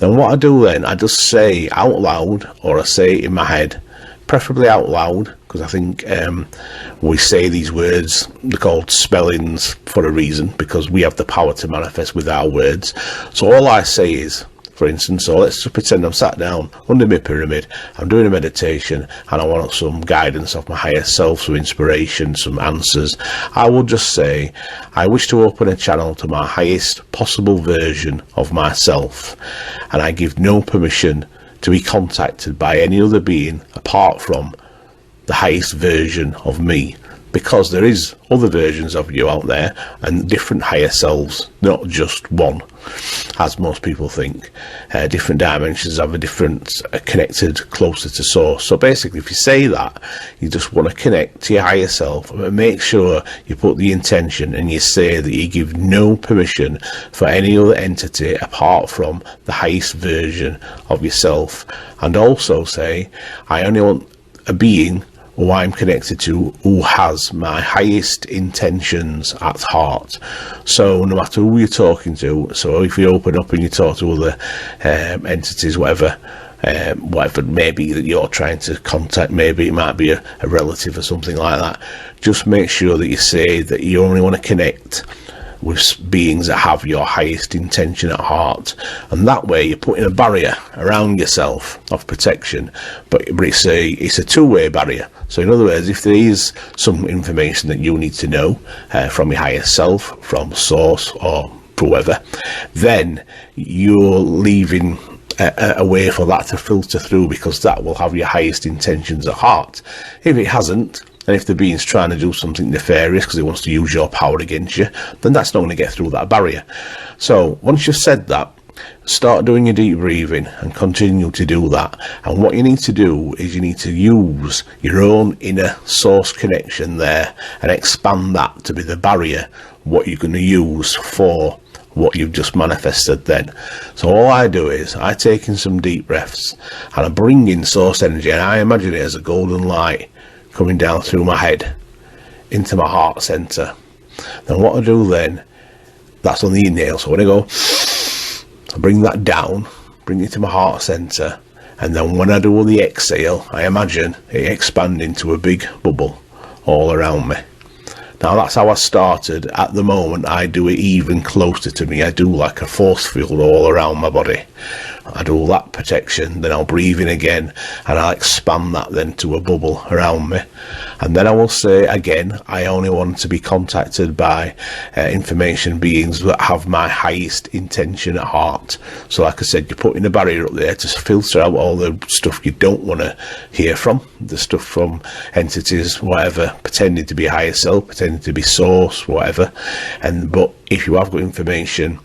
Then what I do then, I just say out loud, or I say it in my head, preferably out loud, because I think we say these words, they're called spellings for a reason, because we have the power to manifest with our words. So all I say is, for instance, so let's just pretend I'm sat down under my pyramid, I'm doing a meditation, and I want some guidance of my higher self, some inspiration, some answers. I will just say, I wish to open a channel to my highest possible version of myself, and I give no permission to be contacted by any other being apart from the highest version of me, because there is other versions of you out there and different higher selves, not just one, as most people think. Different dimensions have a different connected closer to source. So basically, if you say that, you just want to connect to your higher self, and make sure you put the intention and you say that you give no permission for any other entity apart from the highest version of yourself. And also say, I only want a being who I'm connected to who has my highest intentions at heart. So no matter who you're talking to, so if you open up and you talk to other entities, whatever maybe that you're trying to contact, maybe it might be a relative or something like that, just make sure that you say that you only want to connect with beings that have your highest intention at heart, and that way you're putting a barrier around yourself of protection, but it's a two-way barrier. So in other words, if there is some information that you need to know from your higher self, from source or whoever, then you're leaving a way for that to filter through, because that will have your highest intentions at heart. If it hasn't, and if the being's trying to do something nefarious because he wants to use your power against you, then that's not going to get through that barrier. So once you've said that, start doing your deep breathing and continue to do that. And what you need to do is you need to use your own inner source connection there and expand that to be the barrier, what you're going to use for what you've just manifested then. So all I do is I take in some deep breaths and I bring in source energy, and I imagine it as a golden light coming down through my head into my heart center. Then what I do then, that's on the inhale, so when I go, I bring that down, bring it to my heart center, and then when I do the exhale, I imagine it expanding to a big bubble all around me. Now that's how I started. At the moment I do it even closer to me. I do like a force field all around my body. I do that protection, then I'll breathe in again and I'll expand that then to a bubble around me. And then I will say again, I only want to be contacted by information beings that have my highest intention at heart. So like I said, you're putting a barrier up there to filter out all the stuff you don't want to hear from, the stuff from entities, whatever, pretending to be higher self, pretending to be source, whatever. But if you have got information,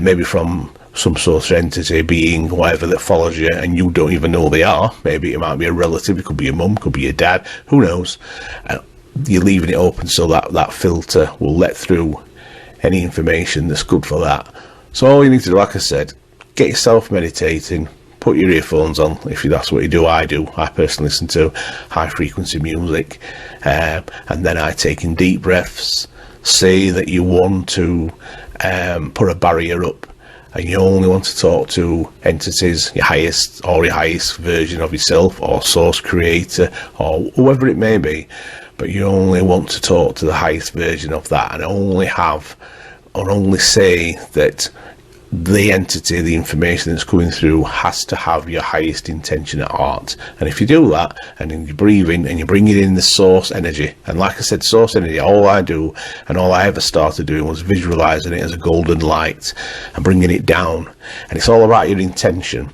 maybe from some sort of entity, being, whatever, that follows you and you don't even know they are, maybe it might be a relative, it could be your mum, could be your dad, who knows, you're leaving it open so that filter will let through any information that's good for that. So all you need to do, like I said, get yourself meditating, put your earphones on if that's what you do. I personally listen to high frequency music, and then I take in deep breaths, say that you want to put a barrier up, and you only want to talk to entities, your highest version of yourself, or source creator, or whoever it may be, but you only want to talk to the highest version of that, and only say that the entity, the information that's coming through, has to have your highest intention at heart. And if you do that, and then you breathe in and you bring it in the source energy, and like I said, source energy, all I do and all I ever started doing was visualizing it as a golden light and bringing it down. And it's all about your intention.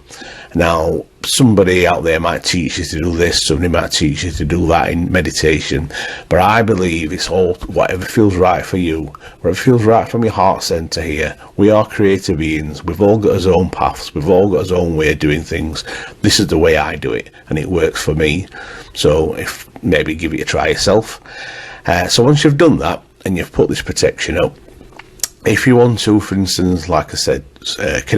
Now, somebody out there might teach you to do this, somebody might teach you to do that in meditation, but I believe it's all whatever feels right for you, whatever feels right from your heart center here. We are creative beings, we've all got our own paths, we've all got our own way of doing things. This is the way I do it, and it works for me. So if maybe give it a try yourself. So once you've done that, and you've put this protection up, if you want to, for instance, like I said, connect